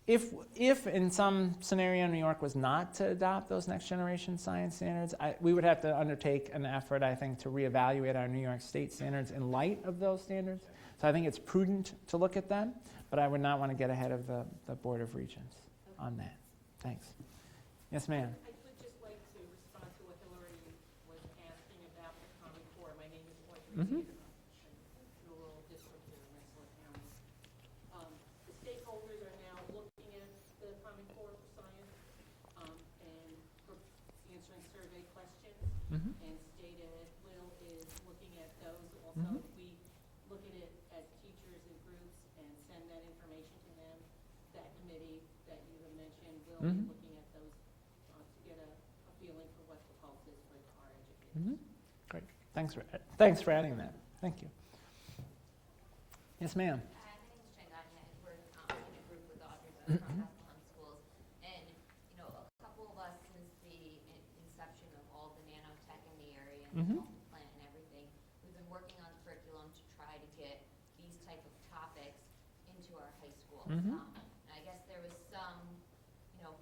if in some scenario New York was not to adopt those next generation science standards, we would have to undertake an effort, I think, to reevaluate our New York State standards in light of those standards. So I think it's prudent to look at them, but I would not want to get ahead of the Board of Regents on that. Thanks. Yes, ma'am. I would just like to respond to what Hillary was asking about the Common Core. My name is Audrey Peter, in a rural district in Rensselaer County. The stakeholders are now looking at the Common Core for science and answering survey questions. Mm-hmm. And State Ed is looking at those. Also, we look at it as teachers and groups and send that information to them. That committee that you have mentioned will be looking at those to get a feeling for what the pulse is for our educators. Mm-hmm. Great. Thanks for adding that. Thank you. Yes, ma'am. My name is Jen Godhead. We're in a group with Audrey from Bethlehem Schools. And, a couple of us since the inception of all the nanotech in the area and the development plan and everything, we've been working on curriculum to try to get these type of topics into our high schools. And I guess there was some,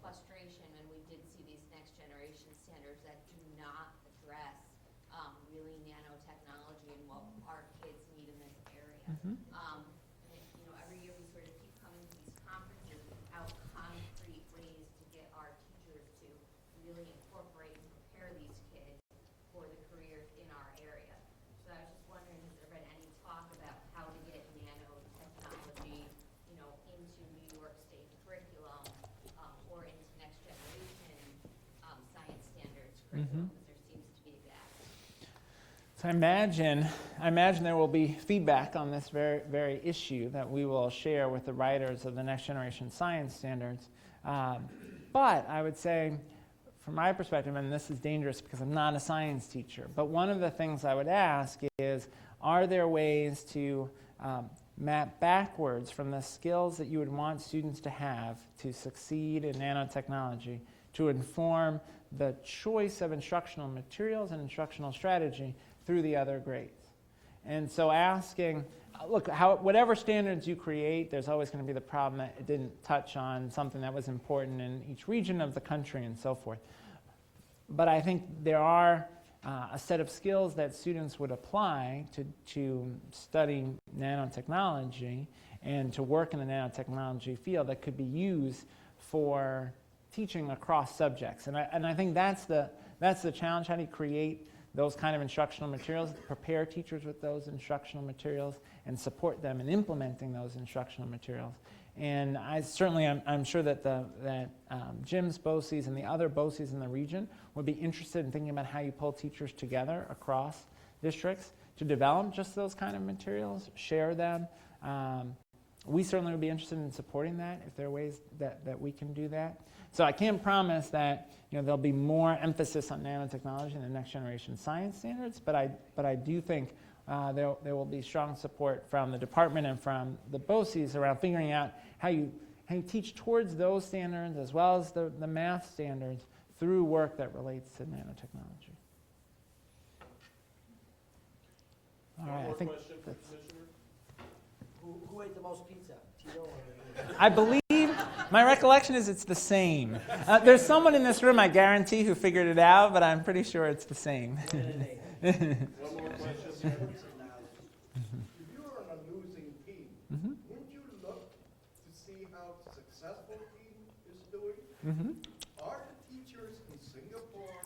frustration when we did see these next generation standards that do not address really nanotechnology and what our kids need in this area. Every year we sort of keep coming to these conferences without concrete ways to get because there seems to be a gap. So I imagine there will be feedback on this very issue that we will share with the writers of the next generation science standards. But I would say, from my perspective, and this is dangerous because I'm not a science teacher, but one of the things I would ask is, are there ways to map backwards from the skills that you would want students to have to succeed in nanotechnology to inform the choice of instructional materials and instructional strategy through the other grades? And so asking, look, whatever standards you create, there's always going to be the problem that it didn't touch on something that was important in each region of the country and so forth. But I think there are a set of skills that students would apply to study nanotechnology and to work in the nanotechnology field that could be used for teaching across subjects. And I think that's the challenge. How do you create those kind of instructional materials, prepare teachers with those instructional materials, and support them in implementing those instructional materials? And I'm sure that Jim's BOCES and the other BOCES in the region would be interested in thinking about how you pull teachers together across districts to develop just those kind of materials, share them. We certainly would be interested in supporting that if there are ways that we can do that. So I can't promise that there'll be more emphasis on nanotechnology in the next generation science standards, but I do think there will be strong support from the department and from the BOCES around figuring out how you teach towards those standards as well as the math standards through work that relates to nanotechnology. All right, I think question for that's, Commissioner? Who ate the most pizza? Tito or? I believe, my recollection is it's the same. There's someone in this room, I guarantee, who figured it out, but I'm pretty sure it's the same. One more question, sir. If you are on a losing team, wouldn't you look to see how successful team is doing? Are the teachers in Singapore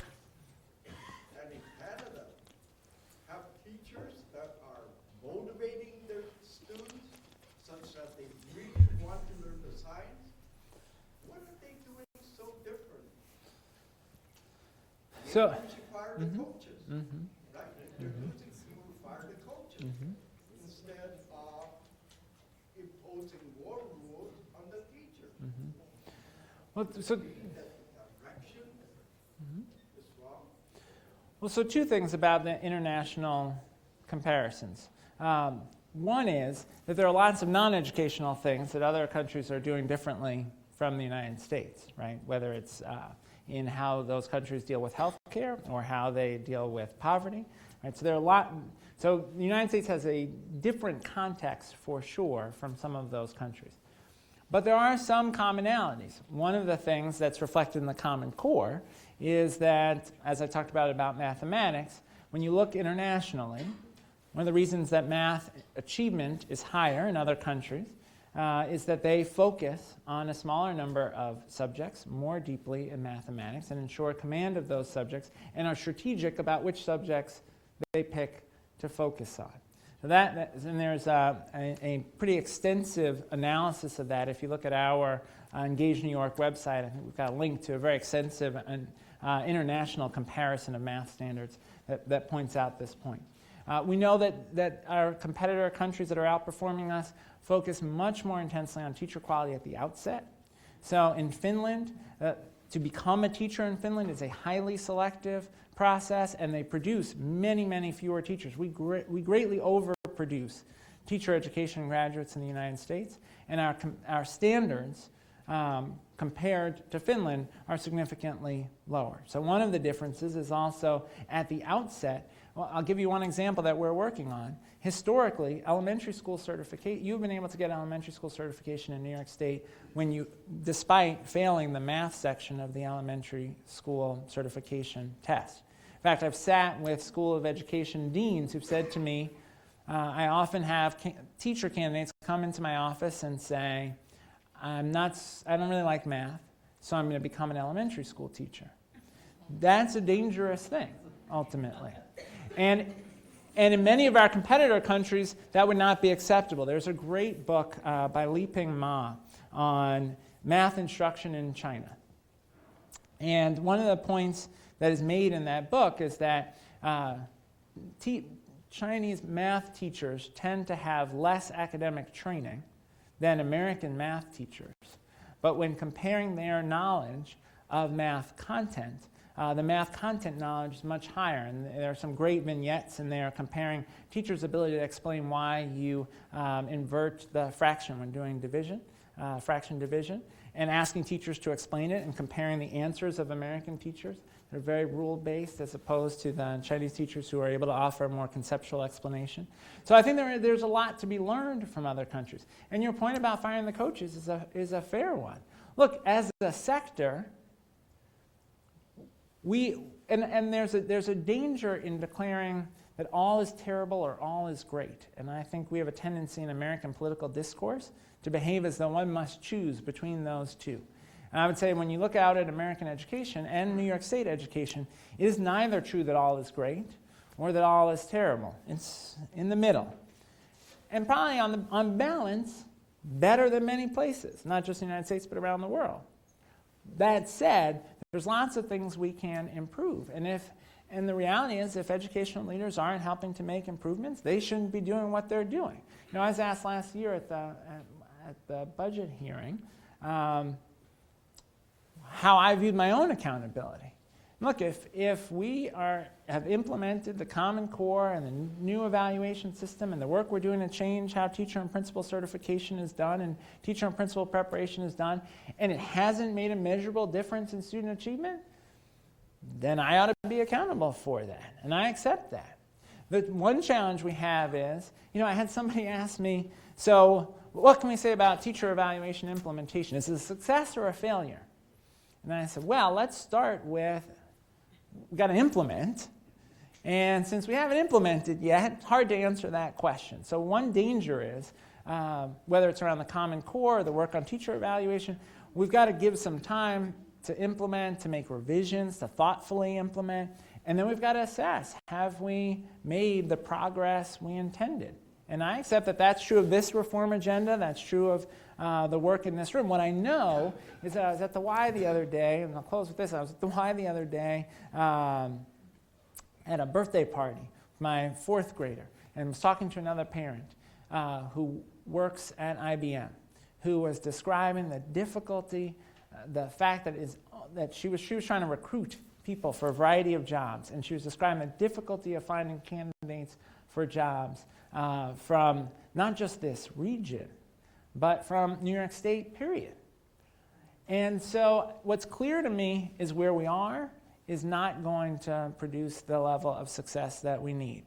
and in Canada have teachers that are motivating their students such that they really want to learn the science? What are they doing so different? So, You should fire the coaches, right? If they're losing, you will fire the coaches instead of imposing more rules on the teacher. well, so That the direction is wrong. Well, so two things about the international comparisons. One is that there are lots of non-educational things that other countries are doing differently from the United States, right? Whether it's in how those countries deal with healthcare or how they deal with poverty, right? So there are so the United States has a different context for sure from some of those countries. But there are some commonalities. One of the things that's reflected in the Common Core is that, as I talked about mathematics, when you look internationally, one of the reasons that math achievement is higher in other countries is that they focus on a smaller number of subjects more deeply in mathematics and ensure command of those subjects and are strategic about which subjects they pick to focus on. So and there's a pretty extensive analysis of that. If you look at our Engage New York website, I think we've got a link to a very extensive international comparison of math standards that points out this point. We know that our competitor countries that are outperforming us focus much more intensely on teacher quality at the outset. So in Finland, to become a teacher in Finland is a highly selective process, and they produce many, many fewer teachers. We greatly overproduce teacher education graduates in the United States, and our standards compared to Finland are significantly lower. So one of the differences is also at the outset. Well, I'll give you one example that we're working on. Historically, elementary school certification, you've been able to get elementary school certification in New York State despite failing the math section of the elementary school certification test. In fact, I've sat with School of Education deans who've said to me, I often have teacher candidates come into my office and say, I don't really like math, so I'm going to become an elementary school teacher. That's a dangerous thing, ultimately. And in many of our competitor countries, that would not be acceptable. There's a great book by Liping Ma on math instruction in China. And one of the points that is made in that book is that Chinese math teachers tend to have less academic training than American math teachers. But when comparing their knowledge of math content, the math content knowledge is much higher. And there are some great vignettes in there comparing teachers' ability to explain why you invert the fraction when doing division, fraction division, and asking teachers to explain it and comparing the answers of American teachers. They're very rule-based as opposed to the Chinese teachers who are able to offer a more conceptual explanation. So I think there's a lot to be learned from other countries. And your point about firing the coaches is a fair one. Look, as a sector, there's a danger in declaring that all is terrible or all is great. And I think we have a tendency in American political discourse to behave as though one must choose between those two. And I would say when you look out at American education and New York State education, it is neither true that all is great or that all is terrible. It's in the middle. And probably on balance, better than many places, not just in the United States, but around the world. That said, there's lots of things we can improve. And the reality is, if educational leaders aren't helping to make improvements, they shouldn't be doing what they're doing. You know, I was asked last year at the budget hearing how I viewed my own accountability. Look, if we have implemented the Common Core and the new evaluation system and the work we're doing to change how teacher and principal certification is done and teacher and principal preparation is done, and it hasn't made a measurable difference in student achievement, then I ought to be accountable for that, and I accept that. The one challenge we have is, I had somebody ask me, so what can we say about teacher evaluation implementation? Is it a success or a failure? And I said, well, let's start with, we've got to implement. And since we haven't implemented yet, it's hard to answer that question. So one danger is, whether it's around the Common Core or the work on teacher evaluation, we've got to give some time to implement, to make revisions, to thoughtfully implement. And then we've got to assess, have we made the progress we intended? And I accept that that's true of this reform agenda, that's true of the work in this room. What I know is that I was at the Y the other day, and I'll close with this, I was at the Y the other day at a birthday party with my fourth grader, and was talking to another parent who works at IBM, who was describing the difficulty, the fact that she was trying to recruit people for a variety of jobs, and she was describing the difficulty of finding candidates for jobs from not just this region, but from New York State, period. And so what's clear to me is where we are is not going to produce the level of success that we need.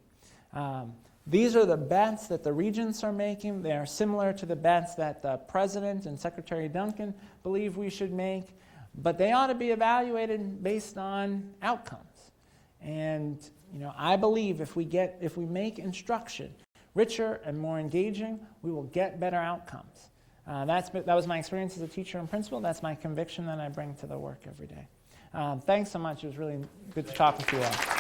These are the bets that the regents are making. They are similar to the bets that the president and Secretary Duncan believe we should make, but they ought to be evaluated based on outcomes. And I believe if we make instruction richer and more engaging, we will get better outcomes. That was my experience as a teacher and principal. That's my conviction that I bring to the work every day. Thanks so much. It was really good to talk with you all.